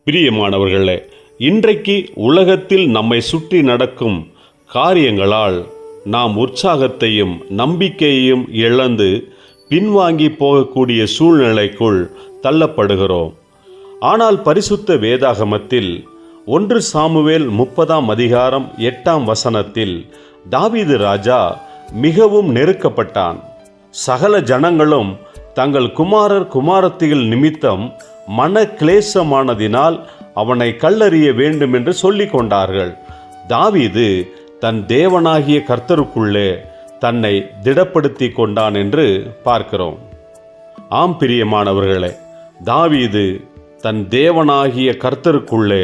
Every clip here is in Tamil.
பிரியமானவர்களே, இன்றைக்கு உலகத்தில் நம்மை சுற்றி நடக்கும் காரியங்களால் நாம் உற்சாகத்தையும் நம்பிக்கையையும் இழந்து பின்வாங்கி போகக்கூடிய சூழ்நிலைக்குள் தள்ளப்படுகிறோம். ஆனால் பரிசுத்த வேதாகமத்தில் 1 சாமுவேல் 30 தாவீது ராஜா மிகவும் நெருக்கப்பட்டான். சகல ஜனங்களும் தங்கள் குமாரர் குமாரத்திகள் நிமித்தம் மன கிளேசமானதினால் அவனை கல்லெறிய வேண்டும் என்று சொல்லிக் கொண்டார்கள். தாவீது தன் தேவனாகிய கர்த்தருக்குள்ளே தன்னை திடப்படுத்தி கொண்டான் என்று பார்க்கிறோம். ஆம் பிரியமானவர்களே, தாவீது தன் தேவனாகிய கர்த்தருக்குள்ளே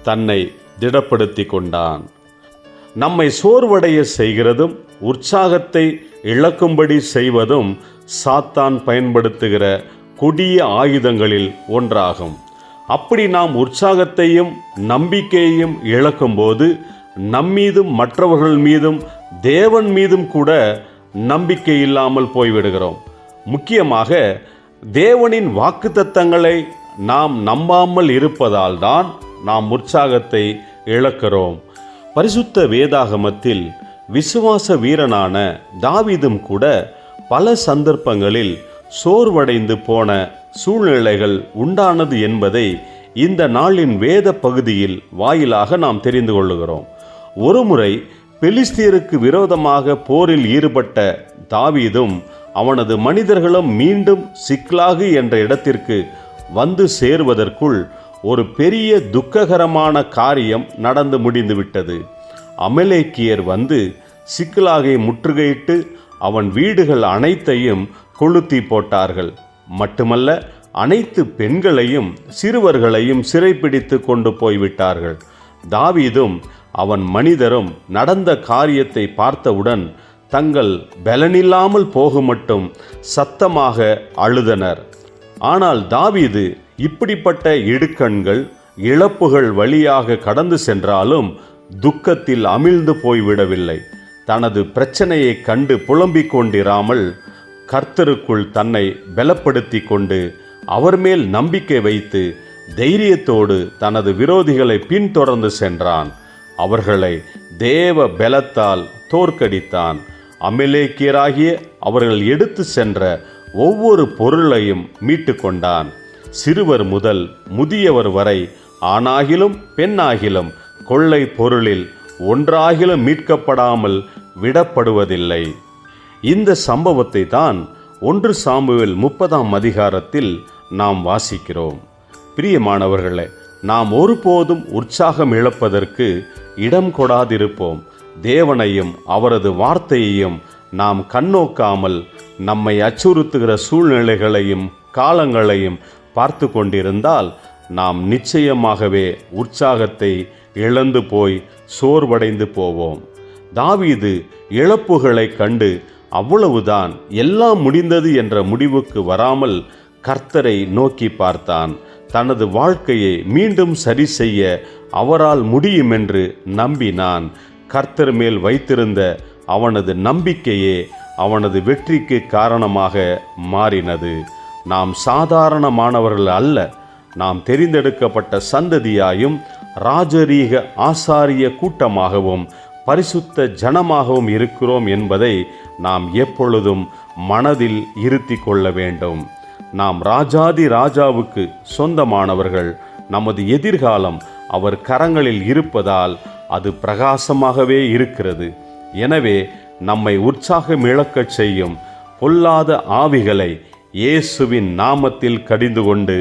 தன்னை திடப்படுத்தி கொண்டான். நம்மை சோர்வடைய செய்கிறதும் உற்சாகத்தை இழக்கும்படி செய்வதும் சாத்தான் பயன்படுத்துகிற கொடிய ஆயுதங்களில் ஒன்றாகும். அப்படி நாம் உற்சாகத்தையும் நம்பிக்கையையும் இழக்கும்போது நம்மீதும் மற்றவர்கள் மீதும் தேவன் மீதும் கூட நம்பிக்கை இல்லாமல் போய்விடுகிறோம். முக்கியமாக தேவனின் வாக்குத்தத்தங்களை நாம் நம்பாமல் இருப்பதால் தான் நாம் உற்சாகத்தை இழக்கிறோம். பரிசுத்த வேதாகமத்தில் விசுவாச வீரனான தாவீதும் கூட பல சந்தர்ப்பங்களில் சோர்வடைந்து போன சூழ்நிலைகள் உண்டானது என்பதை இந்த நாளின் வேத பகுதியில் வாயிலாக நாம் தெரிந்து கொள்ளுகிறோம். ஒருமுறை பெலிஸ்தியருக்கு விரோதமாக போரில் ஈடுபட்ட தாவீதும் அவனது மனிதர்களும் மீண்டும் சிக்லாகு என்ற இடத்திற்கு வந்து சேருவதற்குள் ஒரு பெரிய துக்ககரமான காரியம் நடந்து முடிந்துவிட்டது. அமலேக்கியர் வந்து சிக்லாகை முற்றுகையிட்டு அவன் வீடுகள் அனைத்தையும் கொளுத்தி போட்டார்கள். மட்டுமல்ல, அனைத்து பெண்களையும் சிறுவர்களையும் சிறைப்பிடித்து கொண்டு போய்விட்டார்கள். தாவீதும் அவன் மனிதரும் நடந்த காரியத்தை பார்த்தவுடன் தங்கள் பலனில்லாமல் போகுமட்டும் சத்தமாக அழுதனர். ஆனால் தாவீது இப்படிப்பட்ட இடுக்கண்கள் இழப்புகள் வழியாக கடந்து சென்றாலும் துக்கத்தில் அமிழ்ந்து போய்விடவில்லை. தனது பிரச்சனையை கண்டு புலம்பிக் கொண்டிராமல் கர்த்தருக்குள் தன்னை பலப்படுத்தி கொண்டு அவர் மேல் நம்பிக்கை வைத்து தைரியத்தோடு தனது விரோதிகளை பின்தொடர்ந்து சென்றான். அவர்களை தேவ பலத்தால் தோற்கடித்தான். அமலேக்கியராகிய அவர்கள் எடுத்து சென்ற ஒவ்வொரு பொருளையும் மீட்டு கொண்டான். சிறுவர் முதல் முதியவர் வரை ஆணாகிலும் பெண்ணாகிலும் கொள்ளை பொருளில் ஒன்றாகிலும் மீட்கப்படாமல் விடப்படுவதில்லை. இந்த சம்பவத்தை தான் 1 சாமுவேல் 30 நாம் வாசிக்கிறோம். பிரியமானவர்களே, நாம் ஒருபோதும் உற்சாகம் இழப்பதற்கு இடம் கொடாதிருப்போம். தேவனையும் அவரது வார்த்தையையும் நாம் கண்ணோக்காமல் நம்மை அச்சுறுத்துகிற சூழ்நிலைகளையும் காலங்களையும் பார்த்து கொண்டிருந்தால் நாம் நிச்சயமாகவே உற்சாகத்தை இழந்து போய் சோர்வடைந்து போவோம். தாவீது இழப்புகளை கண்டு அவ்வளவுதான் எல்லாம் முடிந்தது என்ற முடிவுக்கு வராமல் கர்த்தரை நோக்கி பார்த்தான். தனது வாழ்க்கையை மீண்டும் சரி செய்ய அவரால் முடியும் என்று நம்பினான். கர்த்தர் மேல் வைத்திருந்த அவனது நம்பிக்கையே அவனது வெற்றிக்கு காரணமாக மாறினது. நாம் சாதாரணமானவர்கள் அல்ல, நாம் தெரிந்தெடுக்கப்பட்ட சந்ததியாயும் ராஜரீக ஆசாரிய கூட்டமாகவும் பரிசுத்த ஜனமாகவும் இருக்கிறோம் என்பதை நாம் எப்பொழுதும் மனதில் இருத்தி கொள்ள வேண்டும். நாம் ராஜாதி ராஜாவுக்கு சொந்தமானவர்கள். நமது எதிர்காலம் அவர் கரங்களில் இருப்பதால் அது பிரகாசமாகவே இருக்கிறது. எனவே நம்மை உற்சாகம் இழக்கச் செய்யும் பொல்லாத ஆவிகளை இயேசுவின் நாமத்தில் கடிந்து கொண்டு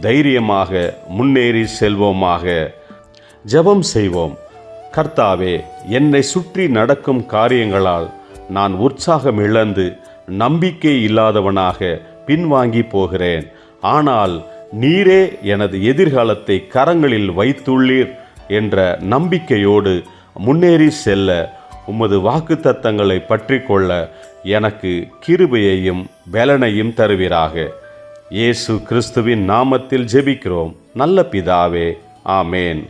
தைரியமாக முன்னேறி செல்வோமாக. ஜெபம் செய்வோம். கர்த்தாவே, என்னை சுற்றி நடக்கும் காரியங்களால் நான் உற்சாகம் இழந்து நம்பிக்கை இல்லாதவனாக பின்வாங்கி போகிறேன். ஆனால் நீரே எனது எதிர்காலத்தை கரங்களில் வைத்துள்ளீர் என்ற நம்பிக்கையோடு முன்னேறி செல்ல உமது வாக்குத்தத்தங்களை பற்றி கொள்ள எனக்கு கிருபையையும் பலனையும் தருவீராக. இயேசு கிறிஸ்துவின் நாமத்தில் ஜெபிக்கிறோம் நல்ல பிதாவே, ஆமேன்.